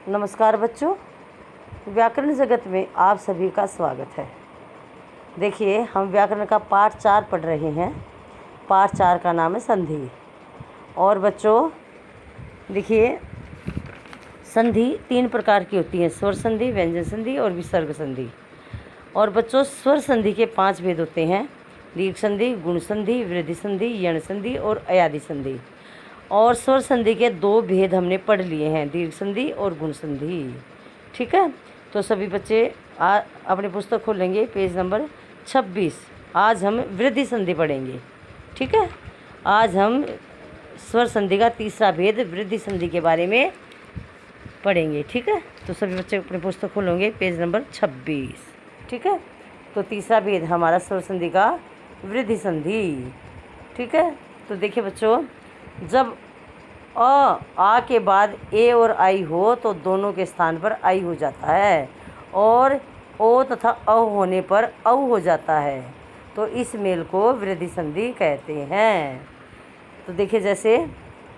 नमस्कार बच्चों, व्याकरण जगत में आप सभी का स्वागत है। देखिए, हम व्याकरण का पाठ 4 पढ़ रहे हैं। पाठ 4 का नाम है संधि। और बच्चों देखिए, संधि 3 प्रकार की होती है: स्वर संधि, व्यंजन संधि और विसर्ग संधि। और बच्चों, स्वर संधि के 5 भेद होते हैं: दीर्घ संधि, गुण संधि, वृद्धि संधि, यण संधि और अयादि संधि। और स्वर संधि के 2 भेद हमने पढ़ लिए हैं, दीर्घ संधि और गुण संधि। ठीक है, तो सभी बच्चे अपनी पुस्तक खोलेंगे, पेज नंबर 26। आज हम वृद्धि संधि पढ़ेंगे। ठीक है, आज हम स्वर संधि का तीसरा भेद वृद्धि संधि के बारे में पढ़ेंगे। ठीक है, तो सभी बच्चे अपनी पुस्तक खोलेंगे, पेज नंबर 26। ठीक है, तो तीसरा भेद हमारा स्वर संधि का वृद्धि संधि। ठीक है, तो देखिए बच्चों, जब आ के बाद ए और आई हो तो दोनों के स्थान पर आई हो जाता है, और ओ तथा अ होने पर औ हो जाता है, तो इस मेल को वृद्धि संधि कहते हैं। तो देखिए, जैसे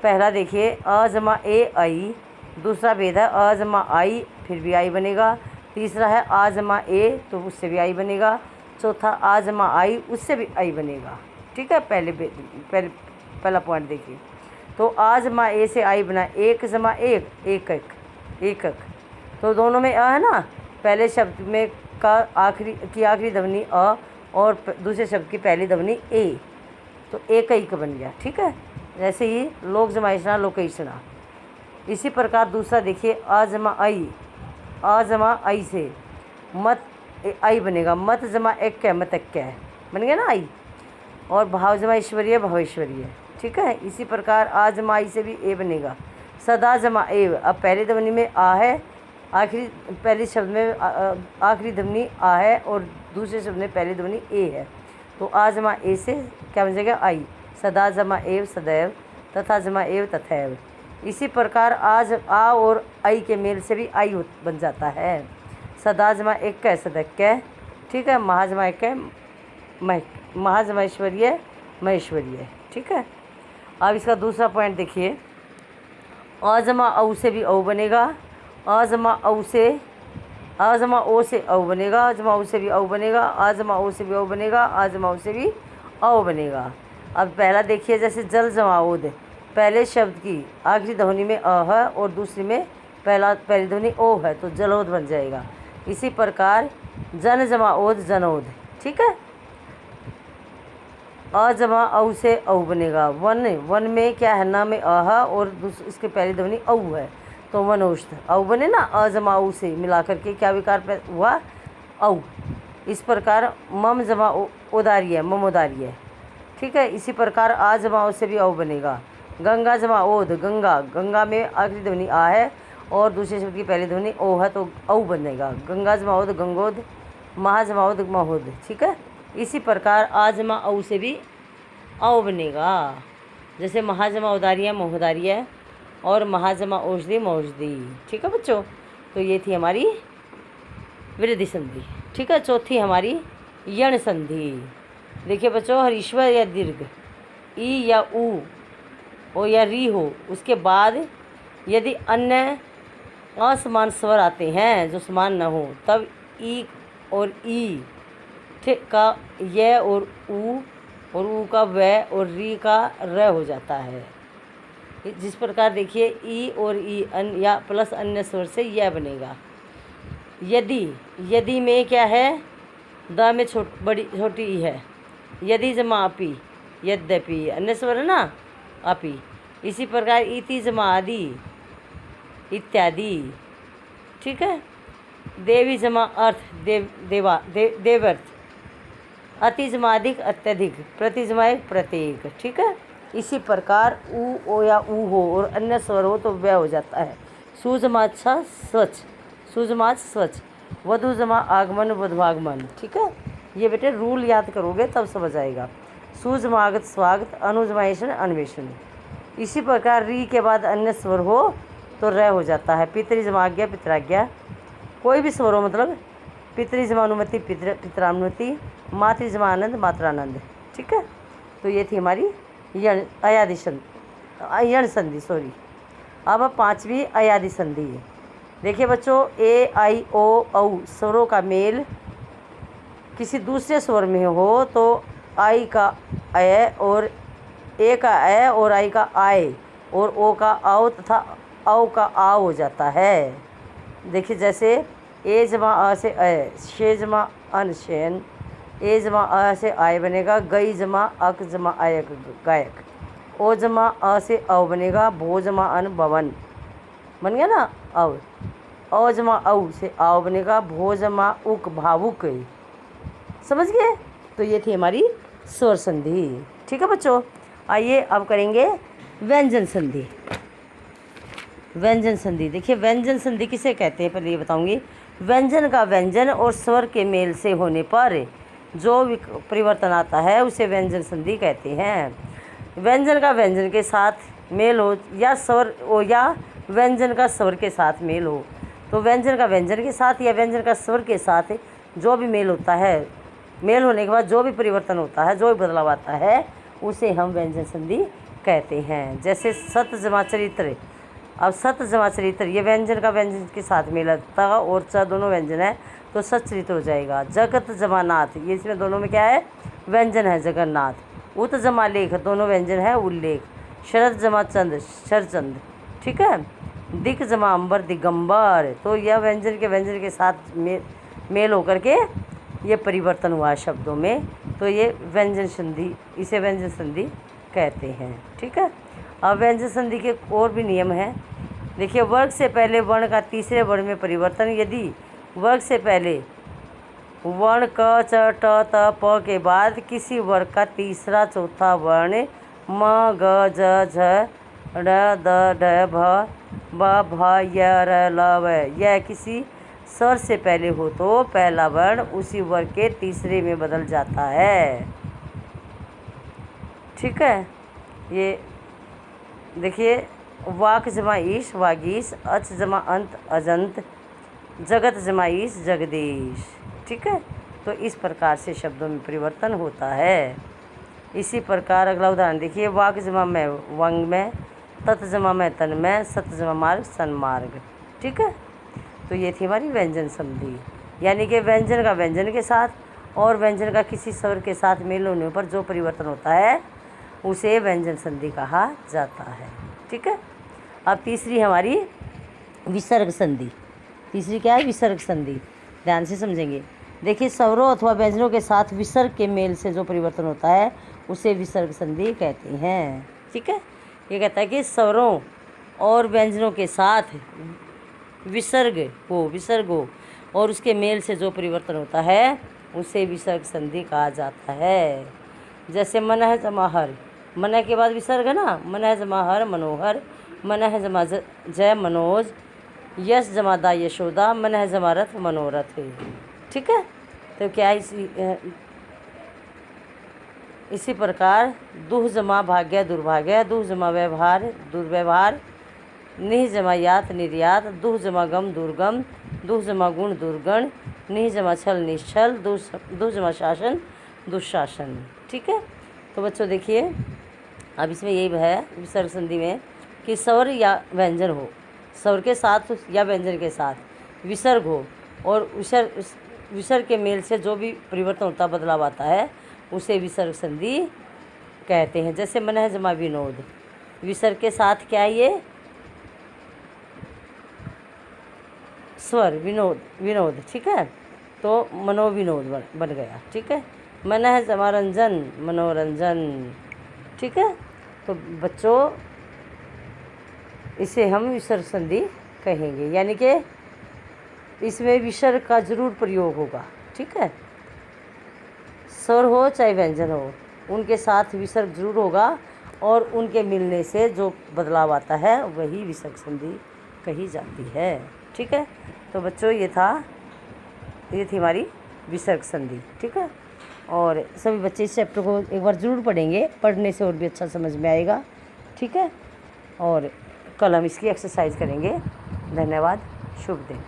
पहला देखिए, अ जमा ए आई। दूसरा भेद है अ जमा आई, फिर भी आई बनेगा। तीसरा है आ जमा ए, तो उससे भी आई बनेगा। चौथा आ जमा आई, उससे भी आई बनेगा। ठीक है, पहला पॉइंट देखिए, तो आ जमा ए से आई बना, एक जमा एक, एक एक एक एक, तो दोनों में अ है ना। पहले शब्द में का आखिरी ध्वनि अ और दूसरे शब्द की पहली ध्वनि ए, तो एक एक बन गया। ठीक है, जैसे ही लोक जमाइशना लोकेशना। इसी प्रकार दूसरा देखिए, आ जमा आई, आ जमा आई से मत आई बनेगा, मत जमा एक कै, मत एक कै बन गया ना आई। और भाव जमा ईश्वरीय, भावेश्वरीय। ठीक है, इसी प्रकार आ जमा आई से भी ए बनेगा। सदा जमा ए, अब पहली ध्वनि में आ है, पहले शब्द में आखिरी ध्वनि आ है और दूसरे शब्द में पहली ध्वनि ए है, तो आ जमा ए से क्या बन जाएगा, आई। सदा जमा एव, सदैव। तथा जमा एव, तथैव। इसी प्रकार आ और आई के मेल से भी आई बन जाता है। सदा जमा एक कै, सदक्कै। ठीक है, महाजमा एक कै, महाजमा ईश्वरीय, महेश्वरीय। ठीक है, अब इसका दूसरा पॉइंट देखिए, अ जमा औ से भी औ बनेगा। अ जमा औ से, अ जमा ओ से औ बनेगा। अ जमा औ से भी औ बनेगा। आ जमा ओ से भी औ बनेगा। आ जमा ओ से भी औ बनेगा। अब पहला देखिए, जैसे जल जमा ओद, पहले शब्द की आखिरी ध्वनि में अ है और दूसरी में पहली ध्वनि ओ है, तो जलोद बन जाएगा। इसी प्रकार जन जमा ओद, जनोद। ठीक है, अ जमा औ से औ बनेगा। वन में क्या है, न में अ है और इसके पहली ध्वनि औ है, तो वनौष्ठ औ बने ना। अ जमा औ से मिला करके क्या विकार हुआ, औ। इस प्रकार मम जमा ओदार्य, ममोदार्य। ठीक है, इसी प्रकार आ जमा ओ से भी औ बनेगा। गंगा जमा ओद, गंगा। गंगा में आखिरी ध्वनि आ है और दूसरे शब्द की पहली ध्वनि ओ है, तो औ बनेगा। गंगा जमा ओद, गंगोद। महा जमा ओद, महोद। ठीक है, इसी प्रकार आ जमा औ से भी औ बनेगा, जैसे महाजमा उदारिया, महोदारिया और महाजमा औषधि, मौषधि। ठीक है बच्चों, तो ये थी हमारी वृद्धि संधि। ठीक है, चौथी हमारी यण संधि। देखिए बच्चों, हरीश्वर या दीर्घ, ई या ऊ हो या री हो, उसके बाद यदि अन्य असमान स्वर आते हैं जो समान न हो, तब ई और ई, ठीक, का य और ऊ का व और री का र हो जाता है। जिस प्रकार देखिए, ई और ई या प्लस अन्य स्वर से यह बनेगा। यदि में क्या है, द में छोटी ई है। यदि जमा अपी, यद्यपि अन्य स्वर है ना, अपी। इसी प्रकार इति जमा आदि, इत्यादि। ठीक है, देवी जमा अर्थ, देवर्थ। अति जमा अधिक, अत्यधिक। प्रति जमा एक, प्रत्येक। ठीक है, इसी प्रकार ऊ ओ या ऊ हो और अन्य स्वर हो तो वह हो जाता है। सु जमा अच्छा, स्वच्छ। सु जमा स्वच्छ। वधु जमा आगमन, वधुआगमन। ठीक है, ये बेटे रूल याद करोगे तब समझ आएगा। सु जमा आगत, स्वागत। अनु जमा ऐशन, अन्वेषण। इसी प्रकार री के बाद अन्य स्वर हो तो र हो जाता है। पितरी जमा आज्ञा, पितराज्ञा। कोई भी स्वर हो, मतलब पितरी जमा अनुमति, पितरानुमति। मातृ जमा आनंद, मात्रानंद। ठीक है, तो ये थी हमारी यण संधि। सॉरी, अब 5वीं अयादि संधि है। देखिए बच्चों, ए आई ओ औ स्वरों का मेल किसी दूसरे स्वर में हो तो आई का ए और ए का ए और आई का आए और ओ का आओ तथा औ का आ हो जाता है। देखिए जैसे ए जमा अ से अ, शे जमा अन शेन, ए जमा अ से आय बनेगा, गई जमा अक जमा आयक गायक, ओ जमा अ से औ बनेगा, भो जमा अन भवन बन गया ना अव, औ जमा औ से आओ बनेगा, भो जमा उक भावुक। समझ गए? तो ये थी हमारी स्वर संधि। ठीक है बच्चों, आइए अब करेंगे व्यंजन संधि। व्यंजन संधि, देखिए व्यंजन संधि किसे कहते हैं पहले ये बताऊंगी। व्यंजन का व्यंजन और स्वर के मेल से होने पर जो परिवर्तन आता है उसे व्यंजन संधि कहते हैं। व्यंजन का व्यंजन के साथ मेल हो या स्वर हो या व्यंजन का स्वर के साथ मेल हो, तो व्यंजन का व्यंजन के साथ या व्यंजन का स्वर के साथ जो भी मेल होता है, मेल होने के बाद जो भी परिवर्तन होता है, जो भी बदलाव आता है, उसे हम व्यंजन संधि कहते हैं। जैसे सत जमा चरित्र, अब सत जमा चरित्र ये व्यंजन का व्यंजन के साथ मेल होता है और च दोनों व्यंजन है तो सच्चरित्र हो जाएगा। जगत जमा नाथ, ये इसमें दोनों में क्या है, व्यंजन है जगन्नाथ। उत जमा लेख, दोनों व्यंजन है उल्लेख। शरद जमा चंद, शरचंद। ठीक है। दिक जमा अंबर, दिगंबर, तो यह व्यंजन के साथ मेल होकर के ये परिवर्तन हुआ है शब्दों में, तो ये व्यंजन संधि, इसे व्यंजन संधि कहते हैं। ठीक है। अब व्यंजन संधि के और भी नियम हैं। देखिए, वर्ग से पहले वर्ण का तीसरे वर्ण में परिवर्तन, यदि वर्ग से पहले वर्ण क च ट त प के बाद किसी वर्ग का तीसरा चौथा वर्ण म ग ज झ ड़ द ढ भ ब भ य र ल व यह किसी स्वर से पहले हो तो पहला वर्ण उसी वर्ग के तीसरे में बदल जाता है। ठीक है। ये देखिए, वाक जमा ईश, वागीश, अच जमा अंत, अजंत, जगत जमा ईश, जगदीश। ठीक है। तो इस प्रकार से शब्दों में परिवर्तन होता है। इसी प्रकार अगला उदाहरण देखिए, वाक जमा में वंग में, तत् जमा में तन में, सत जमा मार्ग सन्मार्ग। ठीक है। तो ये थी हमारी व्यंजन संधि, यानी कि व्यंजन का व्यंजन के साथ और व्यंजन का किसी स्वर के साथ मेल होने पर जो परिवर्तन होता है उसे व्यंजन संधि कहा जाता है। ठीक है। अब तीसरी हमारी विसर्ग संधि। तीसरी क्या है? विसर्ग संधि। ध्यान से समझेंगे। देखिए, स्वरों अथवा व्यंजनों के साथ विसर्ग के मेल से जो परिवर्तन होता है उसे विसर्ग संधि कहते हैं। ठीक है। ये कहता है कि स्वरों और व्यंजनों के साथ विसर्ग हो और उसके मेल से जो परिवर्तन होता है उसे विसर्ग संधि कहा जाता है। जैसे मनः जमा हर, मनः के बाद विसर्ग है ना, मनः जमा हर मनोहर, मनः जमा जय मनोज, यश जमा दा यशोदा, मनः जमा रथ मनोरथ। ठीक है। तो क्या इसी प्रकार दुह जमा भाग्य दुर्भाग्य, दुह जमा व्यवहार दुर्व्यवहार, निह जमा यात निर्यात, दुह जमा गम दुर्गम, दुह जमा गुण दुर्गण, निह जमा छल निश्छल, दुह जमा शासन दुशासन। ठीक है। तो बच्चों देखिए, अब इसमें यही है विसर्ग संधि में कि स्वर या व्यंजन हो, स्वर के साथ या व्यंजन के साथ विसर्ग हो और विसर्ग के मेल से जो भी परिवर्तन होता, बदलाव आता है, उसे विसर्ग संधि कहते हैं। जैसे मनः जमा विनोद, विसर्ग के साथ क्या है ये स्वर, विनोद। ठीक है। तो मनोविनोद बन गया। ठीक है। मनः जमा रंजन, मनोरंजन। ठीक है। तो बच्चों, इसे हम विसर्ग संधि कहेंगे, यानी कि इसमें विसर्ग का जरूर प्रयोग होगा। ठीक है। स्वर हो चाहे व्यंजन हो, उनके साथ विसर्ग जरूर होगा और उनके मिलने से जो बदलाव आता है वही विसर्ग संधि कही जाती है। ठीक है। तो बच्चों, ये थी हमारी विसर्ग संधि। ठीक है। और सभी बच्चे इस चैप्टर को एक बार ज़रूर पढ़ेंगे, पढ़ने से और भी अच्छा समझ में आएगा। ठीक है। और कल हम इसकी एक्सरसाइज करेंगे। धन्यवाद। शुभ दिन।